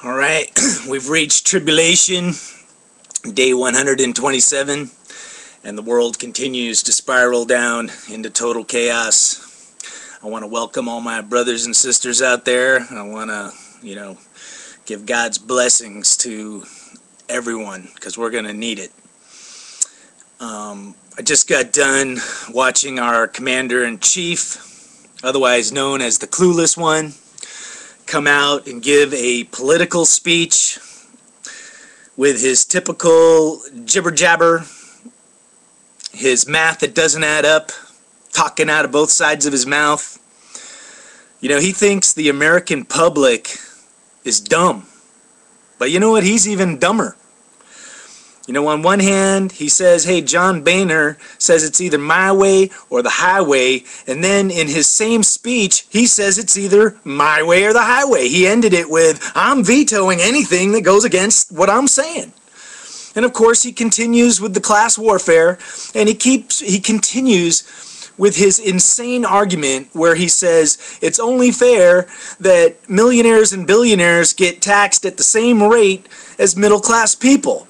All right, we've reached Tribulation, day 127, and the world continues to spiral down into total chaos. I want to welcome all my brothers and sisters out there. I want to, give God's blessings to everyone, because we're going to need it. I just got done watching our Commander-in-Chief, otherwise known as the Clueless One, come out and give a political speech with his typical jibber-jabber, his math that doesn't add up, talking out of both sides of his mouth. He thinks the American public is dumb. But you know what? He's even dumber. On one hand, he says, hey, John Boehner says it's either my way or the highway. And then in his same speech, he says it's either my way or the highway. He ended it with, I'm vetoing anything that goes against what I'm saying. And of course, he continues with the class warfare, and he continues with his insane argument where he says it's only fair that millionaires and billionaires get taxed at the same rate as middle-class people.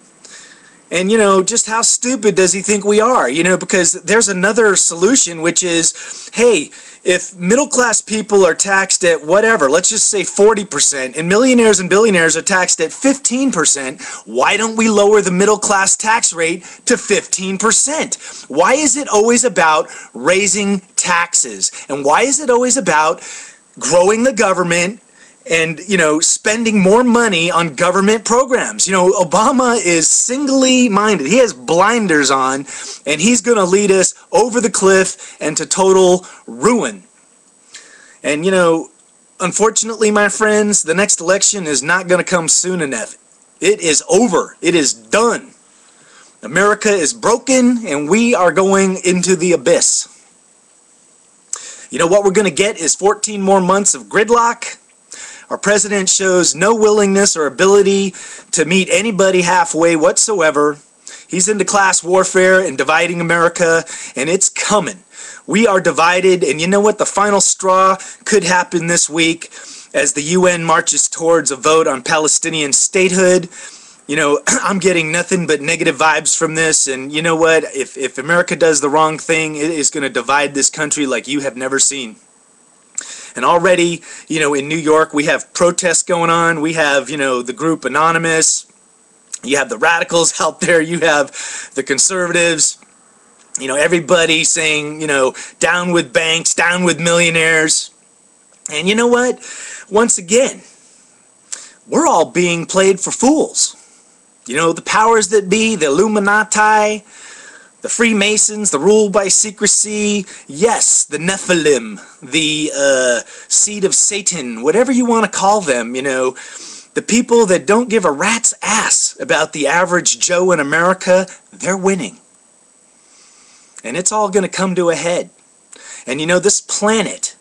And, just how stupid does he think we are? Because there's another solution, which is, hey, if middle-class people are taxed at whatever, let's just say 40%, and millionaires and billionaires are taxed at 15%, why don't we lower the middle-class tax rate to 15%? Why is it always about raising taxes? And why is it always about growing the government and, spending more money on government programs? Obama is singly minded. He has blinders on, and he's going to lead us over the cliff and to total ruin. And, unfortunately, my friends, the next election is not going to come soon enough. It is over. It is done. America is broken, and we are going into the abyss. What we're going to get is 14 more months of gridlock. Our president shows no willingness or ability to meet anybody halfway whatsoever. He's into class warfare and dividing America, and it's coming. We are divided, and you know what? The final straw could happen this week as the UN marches towards a vote on Palestinian statehood. I'm getting nothing but negative vibes from this, and you know what? If America does the wrong thing, it is going to divide this country like you have never seen. And already, in New York, we have protests going on. We have, the group Anonymous. You have the radicals out there. You have the conservatives. Everybody saying, down with banks, down with millionaires. And you know what? Once again, we're all being played for fools. The powers that be, the Illuminati, the Freemasons, the rule by secrecy, yes, the Nephilim, the seed of Satan, whatever you want to call them, the people that don't give a rat's ass about the average Joe in America, they're winning. And it's all going to come to a head. And this planet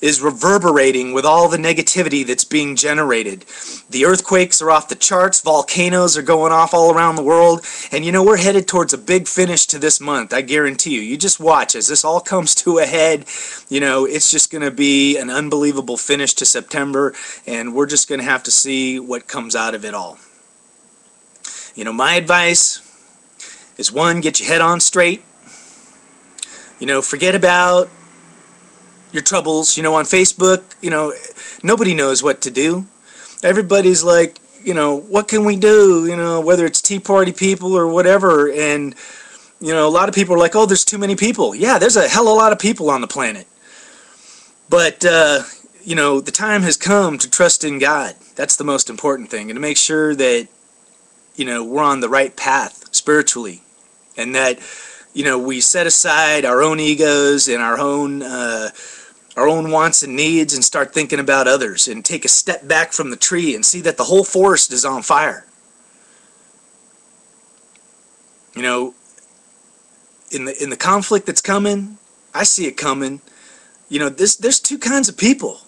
is reverberating with all the negativity that's being generated. The earthquakes are off the charts, volcanoes are going off all around the world, and we're headed towards a big finish to this month, I guarantee you. You just watch as this all comes to a head. It's just going to be an unbelievable finish to September, and we're just going to have to see what comes out of it all. My advice is, one, get your head on straight. Forget about your troubles. On Facebook, nobody knows what to do. Everybody's like, what can we do? Whether it's Tea Party people or whatever. And, a lot of people are like, oh, there's too many people. Yeah, there's a hell of a lot of people on the planet. But, the time has come to trust in God. That's the most important thing. And to make sure that, we're on the right path spiritually. And that, we set aside our own egos and our own wants and needs and start thinking about others and take a step back from the tree and see that the whole forest is on fire. In the conflict that's coming, I see it coming. There's two kinds of people.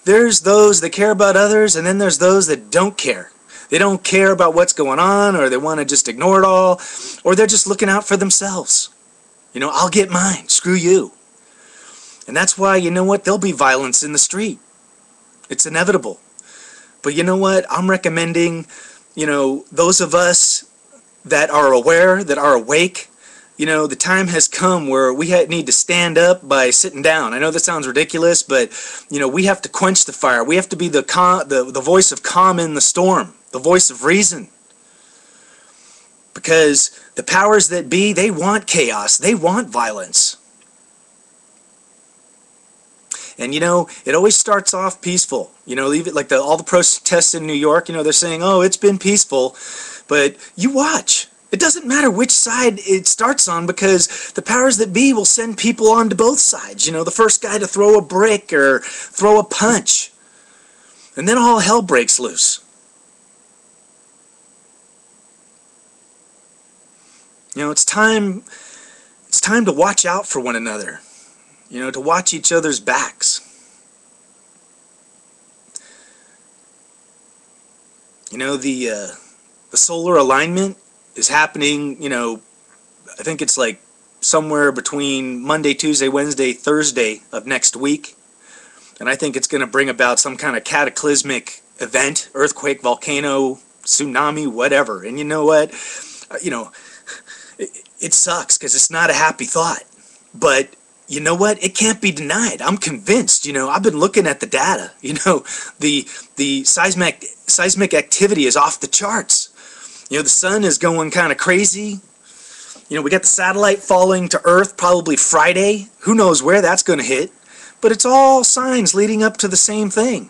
There's those that care about others, and then there's those that don't care. They don't care about what's going on, or they want to just ignore it all, or they're just looking out for themselves. I'll get mine, screw you. And that's why, there'll be violence in the street. It's inevitable. But you know what? I'm recommending, those of us that are aware, that are awake, the time has come where we need to stand up by sitting down. I know that sounds ridiculous, but, we have to quench the fire. We have to be the voice of calm in the storm, the voice of reason. Because the powers that be, they want chaos. They want violence. And, it always starts off peaceful. Leave it like all the protests in New York, they're saying, oh, it's been peaceful. But you watch. It doesn't matter which side it starts on, because the powers that be will send people onto both sides. The first guy to throw a brick or throw a punch. And then all hell breaks loose. It's time to watch out for one another. To watch each other's backs. The solar alignment is happening, I think it's like somewhere between Monday, Tuesday, Wednesday, Thursday of next week. And I think it's going to bring about some kind of cataclysmic event, earthquake, volcano, tsunami, whatever. And you know what? It sucks because it's not a happy thought. But you know what? It can't be denied. I'm convinced. I've been looking at the data. The seismic activity is off the charts. The sun is going kind of crazy. We got the satellite falling to Earth probably Friday. Who knows where that's going to hit? But it's all signs leading up to the same thing.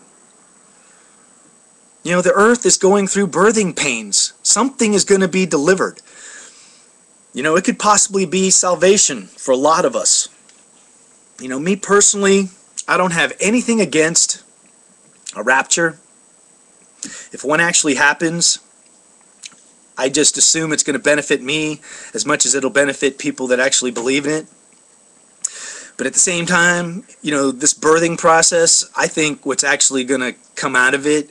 The Earth is going through birthing pains. Something is going to be delivered. It could possibly be salvation for a lot of us. Me personally, I don't have anything against a rapture. If one actually happens, I just assume it's going to benefit me as much as it'll benefit people that actually believe in it. But at the same time, this birthing process, I think what's actually going to come out of it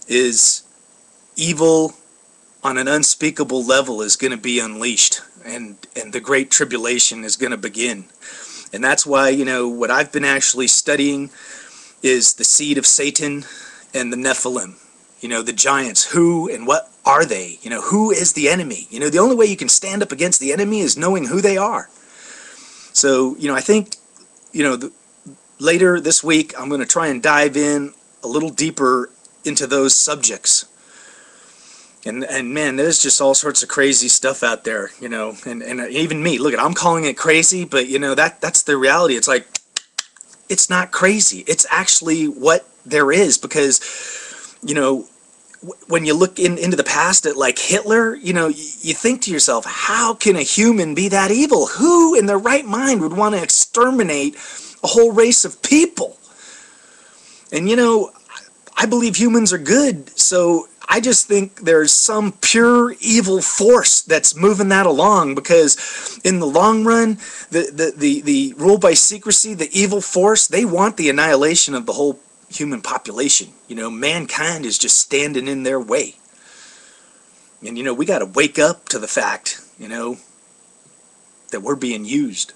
is evil on an unspeakable level is going to be unleashed. And the Great Tribulation is going to begin. And that's why, what I've been actually studying is the seed of Satan and the Nephilim. The giants. Who and what are they? Who is the enemy? The only way you can stand up against the enemy is knowing who they are. So, I think, later this week, I'm going to try and dive in a little deeper into those subjects. And man, there's just all sorts of crazy stuff out there, and even me, look, I'm calling it crazy, but that's the reality. It's like, it's not crazy. It's actually what there is, because, when you look into the past at like Hitler, you think to yourself, how can a human be that evil? Who in their right mind would want to exterminate a whole race of people? And I believe humans are good, so I just think there's some pure evil force that's moving that along, because in the long run, the rule by secrecy, the evil force, they want the annihilation of the whole human population. Mankind is just standing in their way. And we got to wake up to the fact, that we're being used.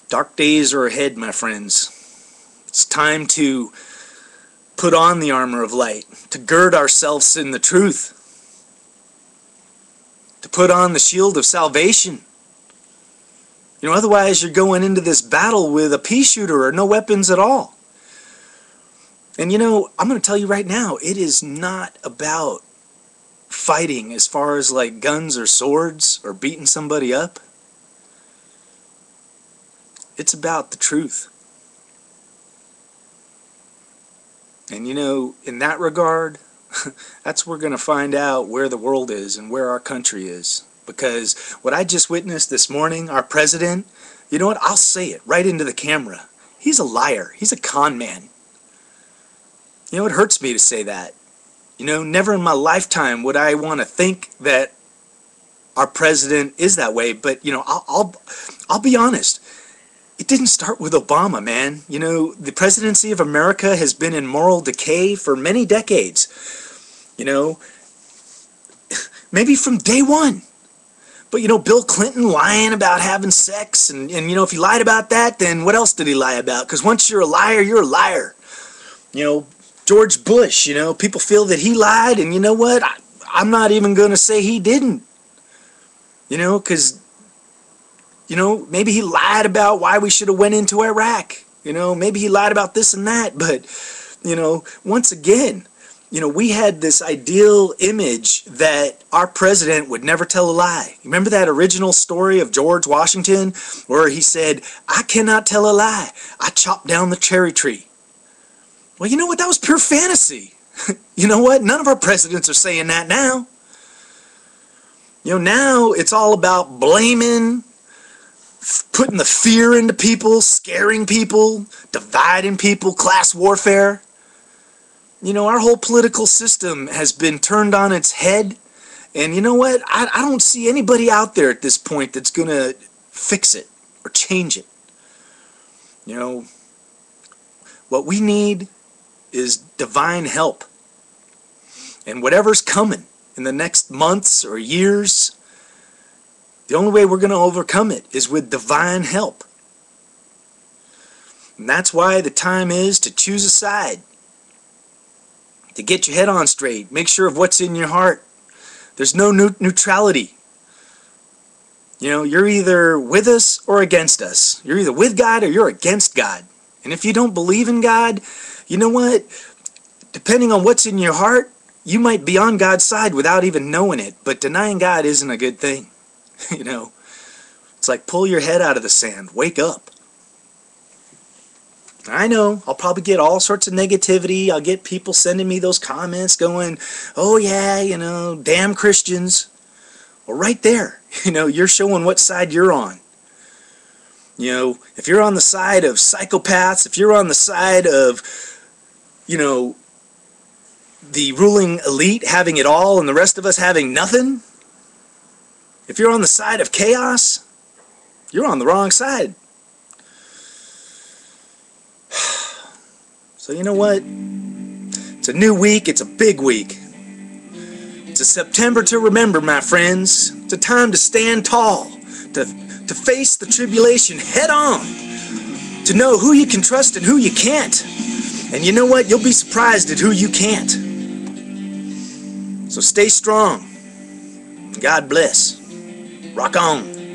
Dark days are ahead, my friends. It's time to put on the armor of light, to gird ourselves in the truth, to put on the shield of salvation. Otherwise you're going into this battle with a pea shooter or no weapons at all. And I'm going to tell you right now, it is not about fighting as far as like guns or swords or beating somebody up. It's about the truth. And in that regard, that's where we're going to find out where the world is and where our country is. Because what I just witnessed this morning, our president, I'll say it right into the camera. He's a liar. He's a con man. It hurts me to say that. Never in my lifetime would I want to think that our president is that way. But, I'll be honest. It didn't start with Obama, man. The presidency of America has been in moral decay for many decades. Maybe from day one. But, Bill Clinton lying about having sex, and if he lied about that, then what else did he lie about? Because once you're a liar, you're a liar. You know, George Bush, you know, people feel that he lied, and you know what? I'm not even going to say he didn't. You know, because, you know, maybe he lied about why we should have went into Iraq. You know, maybe he lied about this and that, but, you know, once again, you know, we had this ideal image that our president would never tell a lie. Remember that original story of George Washington where he said, "I cannot tell a lie. I chopped down the cherry tree." Well, you know what? That was pure fantasy. You know what? None of our presidents are saying that now. You know, now it's all about blaming, putting the fear into people, scaring people, dividing people, class warfare. You know, our whole political system has been turned on its head. And you know what? I don't see anybody out there at this point that's going to fix it or change it. You know, what we need is divine help. And whatever's coming in the next months or years, the only way we're going to overcome it is with divine help. And that's why the time is to choose a side. To get your head on straight. Make sure of what's in your heart. There's no neutrality. You know, you're either with us or against us. You're either with God or you're against God. And if you don't believe in God, you know what? Depending on what's in your heart, you might be on God's side without even knowing it. But denying God isn't a good thing. You know, it's like pull your head out of the sand. Wake up. I know, I'll probably get all sorts of negativity. I'll get people sending me those comments going, "Oh yeah, you know, damn Christians." Well, right there, you know, you're showing what side you're on. You know, if you're on the side of psychopaths, if you're on the side of, you know, the ruling elite having it all and the rest of us having nothing, if you're on the side of chaos, you're on the wrong side. So you know what? It's a new week. It's a big week. It's a September to remember, my friends. It's a time to stand tall, to face the tribulation head on, to know who you can trust and who you can't. And you know what? You'll be surprised at who you can't. So stay strong. God bless. Rock on.